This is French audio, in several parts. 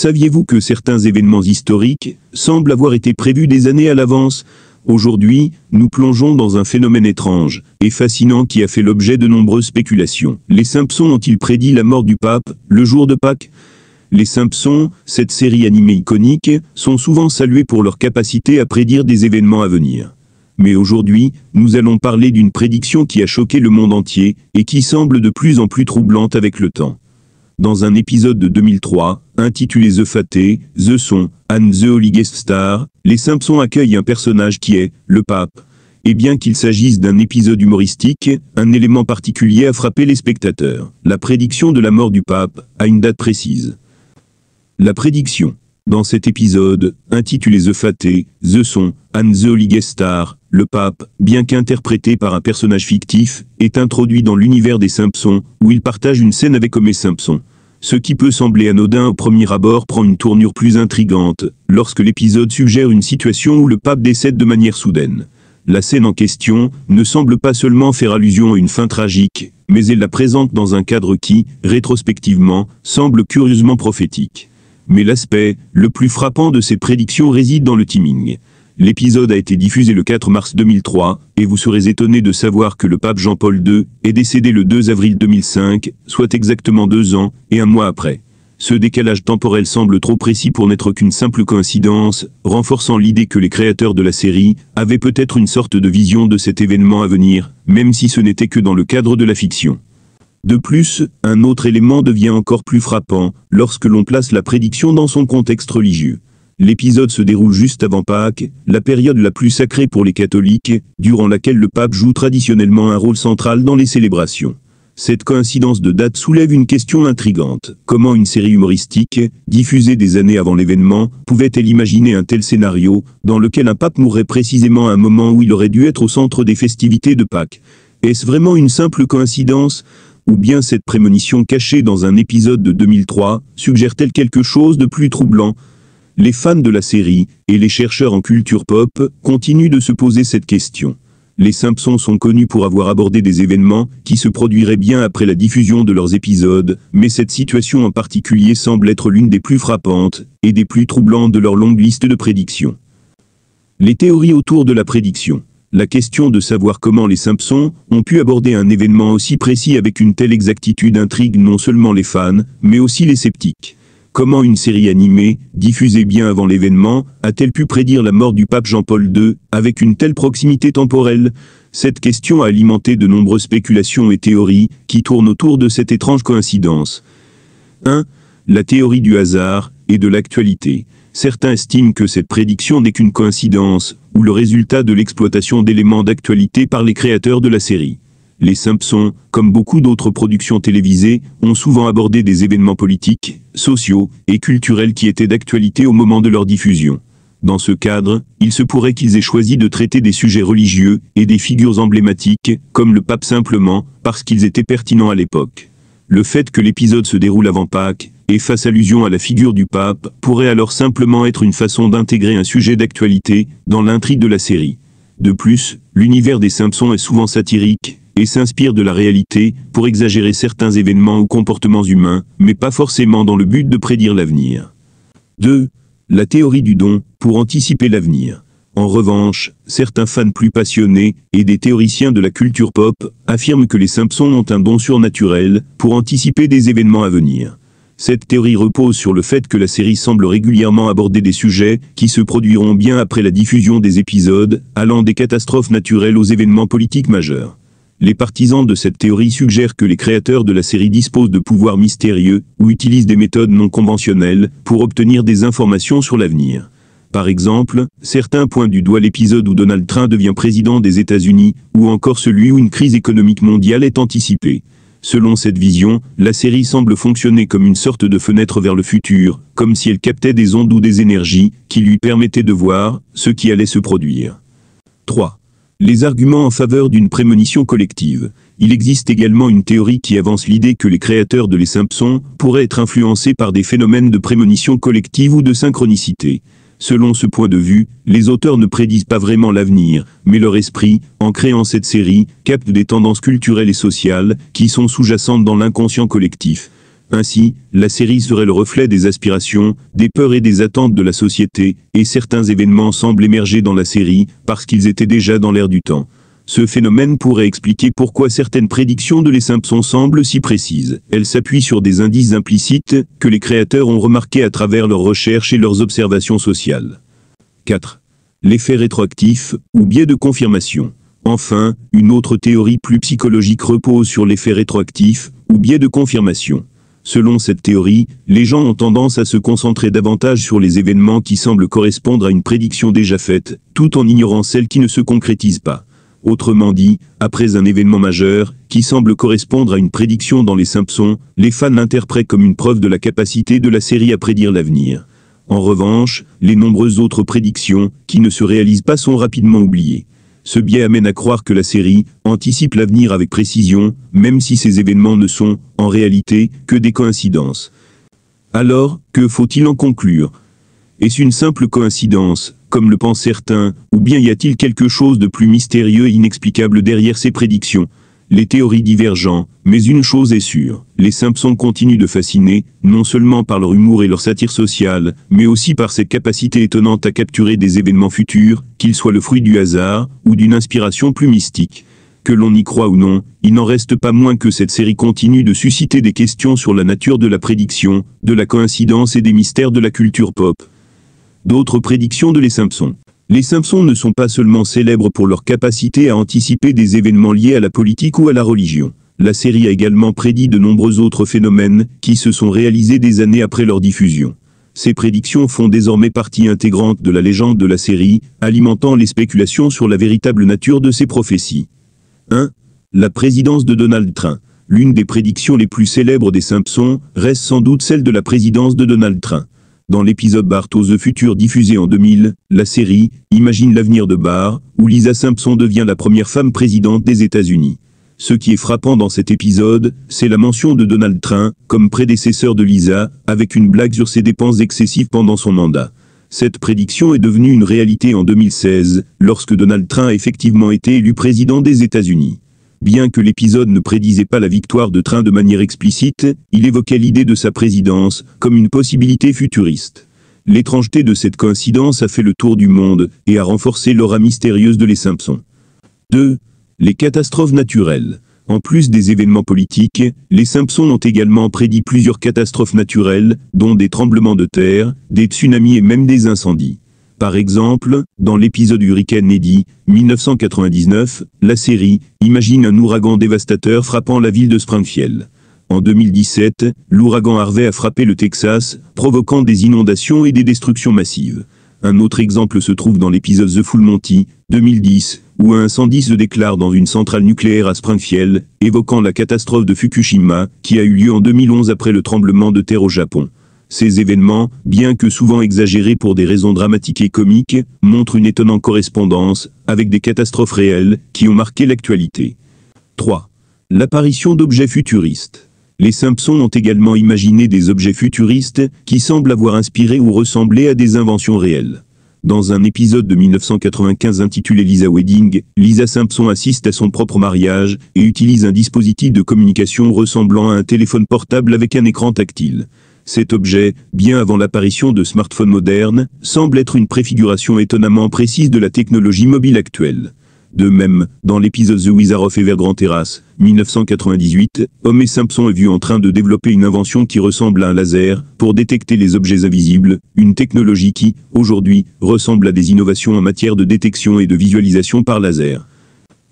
Saviez-vous que certains événements historiques semblent avoir été prévus des années à l'avance? Aujourd'hui, nous plongeons dans un phénomène étrange et fascinant qui a fait l'objet de nombreuses spéculations. Les Simpsons ont-ils prédit la mort du pape, le jour de Pâques? Les Simpsons, cette série animée iconique, sont souvent salués pour leur capacité à prédire des événements à venir. Mais aujourd'hui, nous allons parler d'une prédiction qui a choqué le monde entier et qui semble de plus en plus troublante avec le temps. Dans un épisode de 2003, intitulé The Fate, The Son, and the Holy Guest Star, les Simpsons accueillent un personnage qui est le pape. Et bien qu'il s'agisse d'un épisode humoristique, un élément particulier a frappé les spectateurs. La prédiction de la mort du pape a une date précise. La prédiction. Dans cet épisode, intitulé The Fate, The Son, and the Holy Guest Star, le pape, bien qu'interprété par un personnage fictif, est introduit dans l'univers des Simpsons, où il partage une scène avec Homer Simpson. Ce qui peut sembler anodin au premier abord prend une tournure plus intrigante, lorsque l'épisode suggère une situation où le pape décède de manière soudaine. La scène en question ne semble pas seulement faire allusion à une fin tragique, mais elle la présente dans un cadre qui, rétrospectivement, semble curieusement prophétique. Mais l'aspect le plus frappant de ces prédictions réside dans le timing. L'épisode a été diffusé le 4 mars 2003, et vous serez étonné de savoir que le pape Jean-Paul II est décédé le 2 avril 2005, soit exactement 2 ans et 1 mois après. Ce décalage temporel semble trop précis pour n'être qu'une simple coïncidence, renforçant l'idée que les créateurs de la série avaient peut-être une sorte de vision de cet événement à venir, même si ce n'était que dans le cadre de la fiction. De plus, un autre élément devient encore plus frappant, lorsque l'on place la prédiction dans son contexte religieux. L'épisode se déroule juste avant Pâques, la période la plus sacrée pour les catholiques, durant laquelle le pape joue traditionnellement un rôle central dans les célébrations. Cette coïncidence de date soulève une question intrigante. Comment une série humoristique, diffusée des années avant l'événement, pouvait-elle imaginer un tel scénario, dans lequel un pape mourrait précisément à un moment où il aurait dû être au centre des festivités de Pâques? Est-ce vraiment une simple coïncidence? Ou bien cette prémonition cachée dans un épisode de 2003 suggère-t-elle quelque chose de plus troublant? Les fans de la série et les chercheurs en culture pop continuent de se poser cette question. Les Simpsons sont connus pour avoir abordé des événements qui se produiraient bien après la diffusion de leurs épisodes, mais cette situation en particulier semble être l'une des plus frappantes et des plus troublantes de leur longue liste de prédictions. Les théories autour de la prédiction. La question de savoir comment les Simpsons ont pu aborder un événement aussi précis avec une telle exactitude intrigue non seulement les fans, mais aussi les sceptiques. Comment une série animée, diffusée bien avant l'événement, a-t-elle pu prédire la mort du pape Jean-Paul II, avec une telle proximité temporelle? Cette question a alimenté de nombreuses spéculations et théories, qui tournent autour de cette étrange coïncidence. 1. La théorie du hasard et de l'actualité. Certains estiment que cette prédiction n'est qu'une coïncidence, ou le résultat de l'exploitation d'éléments d'actualité par les créateurs de la série. Les Simpsons, comme beaucoup d'autres productions télévisées, ont souvent abordé des événements politiques, sociaux et culturels qui étaient d'actualité au moment de leur diffusion. Dans ce cadre, il se pourrait qu'ils aient choisi de traiter des sujets religieux et des figures emblématiques, comme le pape simplement, parce qu'ils étaient pertinents à l'époque. Le fait que l'épisode se déroule avant Pâques, et fasse allusion à la figure du pape, pourrait alors simplement être une façon d'intégrer un sujet d'actualité dans l'intrigue de la série. De plus, l'univers des Simpsons est souvent satirique, et s'inspire de la réalité pour exagérer certains événements ou comportements humains, mais pas forcément dans le but de prédire l'avenir. 2. La théorie du don, pour anticiper l'avenir. En revanche, certains fans plus passionnés et des théoriciens de la culture pop affirment que les Simpsons ont un don surnaturel pour anticiper des événements à venir. Cette théorie repose sur le fait que la série semble régulièrement aborder des sujets qui se produiront bien après la diffusion des épisodes, allant des catastrophes naturelles aux événements politiques majeurs. Les partisans de cette théorie suggèrent que les créateurs de la série disposent de pouvoirs mystérieux ou utilisent des méthodes non conventionnelles pour obtenir des informations sur l'avenir. Par exemple, certains pointent du doigt l'épisode où Donald Trump devient président des États-Unis, ou encore celui où une crise économique mondiale est anticipée. Selon cette vision, la série semble fonctionner comme une sorte de fenêtre vers le futur, comme si elle captait des ondes ou des énergies qui lui permettaient de voir ce qui allait se produire. 3. Les arguments en faveur d'une prémonition collective. Il existe également une théorie qui avance l'idée que les créateurs de Les Simpsons pourraient être influencés par des phénomènes de prémonition collective ou de synchronicité. Selon ce point de vue, les auteurs ne prédisent pas vraiment l'avenir, mais leur esprit, en créant cette série, capte des tendances culturelles et sociales qui sont sous-jacentes dans l'inconscient collectif. Ainsi, la série serait le reflet des aspirations, des peurs et des attentes de la société, et certains événements semblent émerger dans la série, parce qu'ils étaient déjà dans l'air du temps. Ce phénomène pourrait expliquer pourquoi certaines prédictions de Les Simpsons semblent si précises. Elles s'appuient sur des indices implicites, que les créateurs ont remarqués à travers leurs recherches et leurs observations sociales. 4. L'effet rétroactif, ou biais de confirmation. Enfin, une autre théorie plus psychologique repose sur l'effet rétroactif, ou biais de confirmation. Selon cette théorie, les gens ont tendance à se concentrer davantage sur les événements qui semblent correspondre à une prédiction déjà faite, tout en ignorant celles qui ne se concrétisent pas. Autrement dit, après un événement majeur, qui semble correspondre à une prédiction dans Les Simpsons, les fans l'interprètent comme une preuve de la capacité de la série à prédire l'avenir. En revanche, les nombreuses autres prédictions, qui ne se réalisent pas, sont rapidement oubliées. Ce biais amène à croire que la série anticipe l'avenir avec précision, même si ces événements ne sont, en réalité, que des coïncidences. Alors, que faut-il en conclure? Est-ce une simple coïncidence, comme le pensent certains, ou bien y a-t-il quelque chose de plus mystérieux et inexplicable derrière ces prédictions? Les théories divergent, mais une chose est sûre, les Simpsons continuent de fasciner, non seulement par leur humour et leur satire sociale, mais aussi par cette capacité étonnante à capturer des événements futurs, qu'ils soient le fruit du hasard, ou d'une inspiration plus mystique. Que l'on y croit ou non, il n'en reste pas moins que cette série continue de susciter des questions sur la nature de la prédiction, de la coïncidence et des mystères de la culture pop. D'autres prédictions de Les Simpsons. Les Simpsons ne sont pas seulement célèbres pour leur capacité à anticiper des événements liés à la politique ou à la religion. La série a également prédit de nombreux autres phénomènes, qui se sont réalisés des années après leur diffusion. Ces prédictions font désormais partie intégrante de la légende de la série, alimentant les spéculations sur la véritable nature de ces prophéties. 1. La présidence de Donald Trump. L'une des prédictions les plus célèbres des Simpsons reste sans doute celle de la présidence de Donald Trump. Dans l'épisode Back to the Future diffusé en 2000, la série imagine l'avenir de Bart, où Lisa Simpson devient la première femme présidente des États-Unis. Ce qui est frappant dans cet épisode, c'est la mention de Donald Trump comme prédécesseur de Lisa, avec une blague sur ses dépenses excessives pendant son mandat. Cette prédiction est devenue une réalité en 2016, lorsque Donald Trump a effectivement été élu président des États-Unis. Bien que l'épisode ne prédisait pas la victoire de Trump de manière explicite, il évoquait l'idée de sa présidence comme une possibilité futuriste. L'étrangeté de cette coïncidence a fait le tour du monde et a renforcé l'aura mystérieuse de Les Simpsons. 2. Les catastrophes naturelles. En plus des événements politiques, les Simpsons ont également prédit plusieurs catastrophes naturelles, dont des tremblements de terre, des tsunamis et même des incendies. Par exemple, dans l'épisode Hurricane Eddie, 1999, la série imagine un ouragan dévastateur frappant la ville de Springfield. En 2017, l'ouragan Harvey a frappé le Texas, provoquant des inondations et des destructions massives. Un autre exemple se trouve dans l'épisode The Full Monty, 2010, où un incendie se déclare dans une centrale nucléaire à Springfield, évoquant la catastrophe de Fukushima, qui a eu lieu en 2011 après le tremblement de terre au Japon. Ces événements, bien que souvent exagérés pour des raisons dramatiques et comiques, montrent une étonnante correspondance avec des catastrophes réelles qui ont marqué l'actualité. 3. L'apparition d'objets futuristes. Les Simpsons ont également imaginé des objets futuristes qui semblent avoir inspiré ou ressemblé à des inventions réelles. Dans un épisode de 1995 intitulé Lisa Wedding, Lisa Simpson assiste à son propre mariage et utilise un dispositif de communication ressemblant à un téléphone portable avec un écran tactile. Cet objet, bien avant l'apparition de smartphones modernes, semble être une préfiguration étonnamment précise de la technologie mobile actuelle. De même, dans l'épisode The Wizard of Evergrande Terrace, 1998, Homer Simpson est vu en train de développer une invention qui ressemble à un laser pour détecter les objets invisibles, une technologie qui, aujourd'hui, ressemble à des innovations en matière de détection et de visualisation par laser.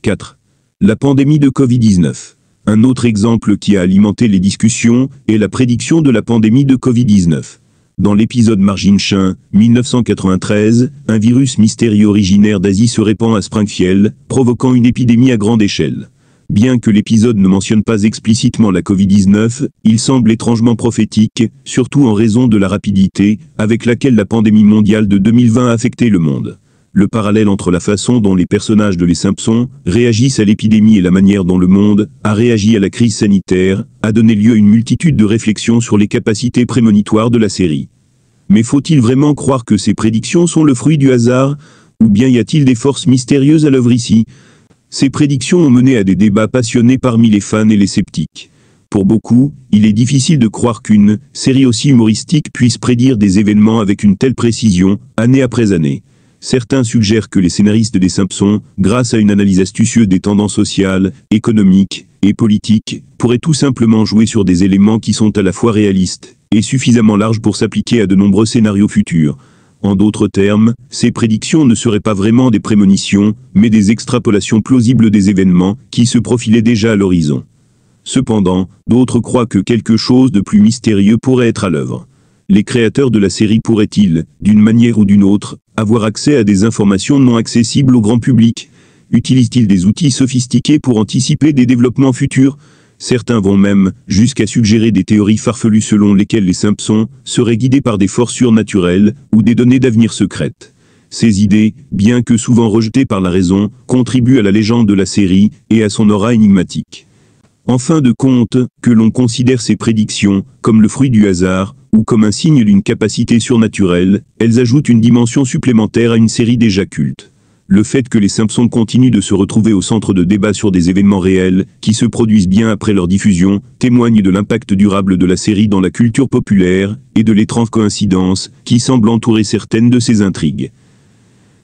4. La pandémie de Covid-19. Un autre exemple qui a alimenté les discussions est la prédiction de la pandémie de Covid-19. Dans l'épisode Margin Chien, 1993, un virus mystérieux originaire d'Asie se répand à Springfield, provoquant une épidémie à grande échelle. Bien que l'épisode ne mentionne pas explicitement la Covid-19, il semble étrangement prophétique, surtout en raison de la rapidité avec laquelle la pandémie mondiale de 2020 a affecté le monde. Le parallèle entre la façon dont les personnages de Les Simpsons réagissent à l'épidémie et la manière dont le monde a réagi à la crise sanitaire a donné lieu à une multitude de réflexions sur les capacités prémonitoires de la série. Mais faut-il vraiment croire que ces prédictions sont le fruit du hasard, ou bien y a-t-il des forces mystérieuses à l'œuvre ici? Ces prédictions ont mené à des débats passionnés parmi les fans et les sceptiques. Pour beaucoup, il est difficile de croire qu'une série aussi humoristique puisse prédire des événements avec une telle précision, année après année. Certains suggèrent que les scénaristes des Simpsons, grâce à une analyse astucieuse des tendances sociales, économiques et politiques, pourraient tout simplement jouer sur des éléments qui sont à la fois réalistes et suffisamment larges pour s'appliquer à de nombreux scénarios futurs. En d'autres termes, ces prédictions ne seraient pas vraiment des prémonitions, mais des extrapolations plausibles des événements qui se profilaient déjà à l'horizon. Cependant, d'autres croient que quelque chose de plus mystérieux pourrait être à l'œuvre. Les créateurs de la série pourraient-ils, d'une manière ou d'une autre, avoir accès à des informations non accessibles au grand public? Utilisent-ils des outils sophistiqués pour anticiper des développements futurs? Certains vont même jusqu'à suggérer des théories farfelues selon lesquelles les Simpsons seraient guidés par des forces surnaturelles ou des données d'avenir secrètes. Ces idées, bien que souvent rejetées par la raison, contribuent à la légende de la série et à son aura énigmatique. En fin de compte, que l'on considère ces prédictions comme le fruit du hasard, ou comme un signe d'une capacité surnaturelle, elles ajoutent une dimension supplémentaire à une série déjà culte. Le fait que les Simpsons continuent de se retrouver au centre de débats sur des événements réels, qui se produisent bien après leur diffusion, témoigne de l'impact durable de la série dans la culture populaire, et de l'étrange coïncidence qui semble entourer certaines de ces intrigues.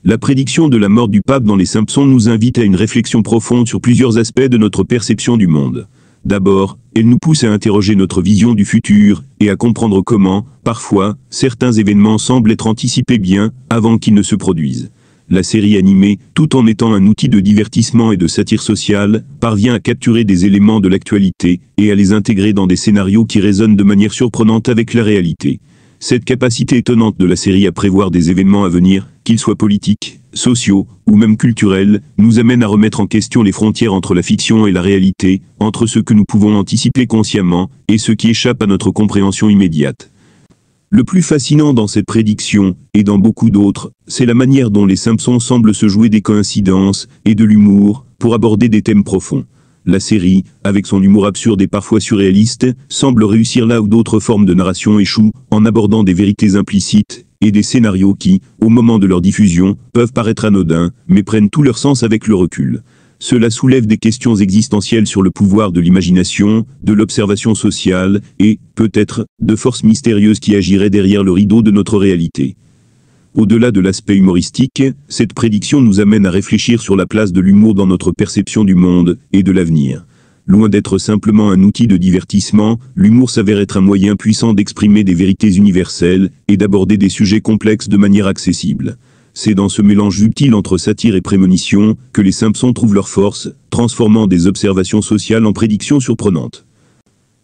La prédiction de la mort du pape dans les Simpsons nous invite à une réflexion profonde sur plusieurs aspects de notre perception du monde. D'abord, elle nous pousse à interroger notre vision du futur, et à comprendre comment, parfois, certains événements semblent être anticipés bien avant qu'ils ne se produisent. La série animée, tout en étant un outil de divertissement et de satire sociale, parvient à capturer des éléments de l'actualité, et à les intégrer dans des scénarios qui résonnent de manière surprenante avec la réalité. Cette capacité étonnante de la série à prévoir des événements à venir, qu'ils soient politiques, sociaux, ou même culturels, nous amène à remettre en question les frontières entre la fiction et la réalité, entre ce que nous pouvons anticiper consciemment, et ce qui échappe à notre compréhension immédiate. Le plus fascinant dans cette prédiction, et dans beaucoup d'autres, c'est la manière dont les Simpsons semblent se jouer des coïncidences, et de l'humour, pour aborder des thèmes profonds. La série, avec son humour absurde et parfois surréaliste, semble réussir là où d'autres formes de narration échouent, en abordant des vérités implicites, et des scénarios qui, au moment de leur diffusion, peuvent paraître anodins, mais prennent tout leur sens avec le recul. Cela soulève des questions existentielles sur le pouvoir de l'imagination, de l'observation sociale, et, peut-être, de forces mystérieuses qui agiraient derrière le rideau de notre réalité. Au-delà de l'aspect humoristique, cette prédiction nous amène à réfléchir sur la place de l'humour dans notre perception du monde et de l'avenir. Loin d'être simplement un outil de divertissement, l'humour s'avère être un moyen puissant d'exprimer des vérités universelles et d'aborder des sujets complexes de manière accessible. C'est dans ce mélange subtil entre satire et prémonition que les Simpsons trouvent leur force, transformant des observations sociales en prédictions surprenantes.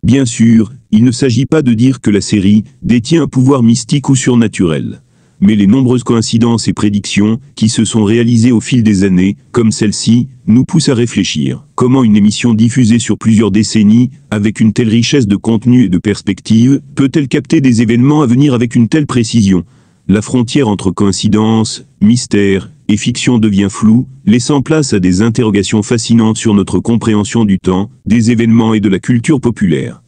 Bien sûr, il ne s'agit pas de dire que la série détient un pouvoir mystique ou surnaturel. Mais les nombreuses coïncidences et prédictions qui se sont réalisées au fil des années, comme celle-ci, nous poussent à réfléchir. Comment une émission diffusée sur plusieurs décennies, avec une telle richesse de contenu et de perspectives, peut-elle capter des événements à venir avec une telle précision? La frontière entre coïncidence, mystère et fiction devient floue, laissant place à des interrogations fascinantes sur notre compréhension du temps, des événements et de la culture populaire.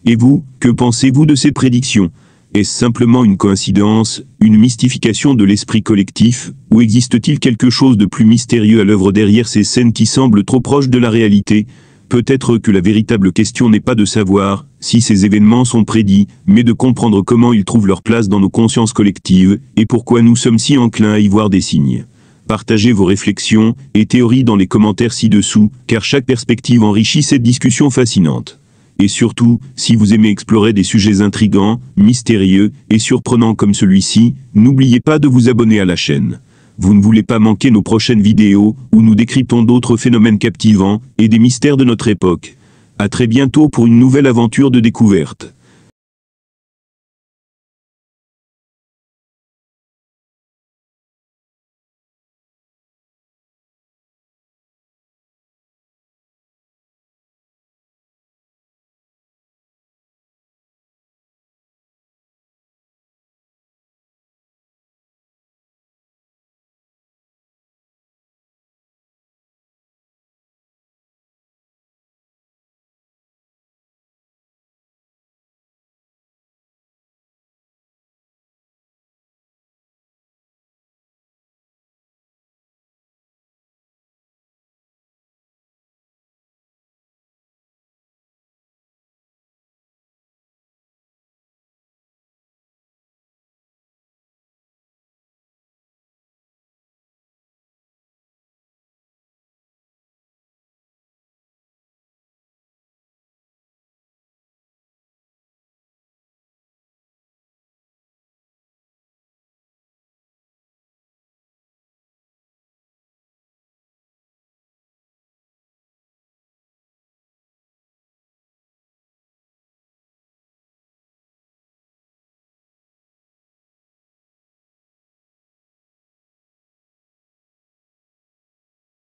Et vous, que pensez-vous de ces prédictions? Est-ce simplement une coïncidence, une mystification de l'esprit collectif, ou existe-t-il quelque chose de plus mystérieux à l'œuvre derrière ces scènes qui semblent trop proches de la réalité? Peut-être que la véritable question n'est pas de savoir si ces événements sont prédits, mais de comprendre comment ils trouvent leur place dans nos consciences collectives, et pourquoi nous sommes si enclins à y voir des signes. Partagez vos réflexions et théories dans les commentaires ci-dessous, car chaque perspective enrichit cette discussion fascinante. Et surtout, si vous aimez explorer des sujets intrigants, mystérieux et surprenants comme celui-ci, n'oubliez pas de vous abonner à la chaîne. Vous ne voulez pas manquer nos prochaines vidéos, où nous décryptons d'autres phénomènes captivants et des mystères de notre époque. À très bientôt pour une nouvelle aventure de découverte.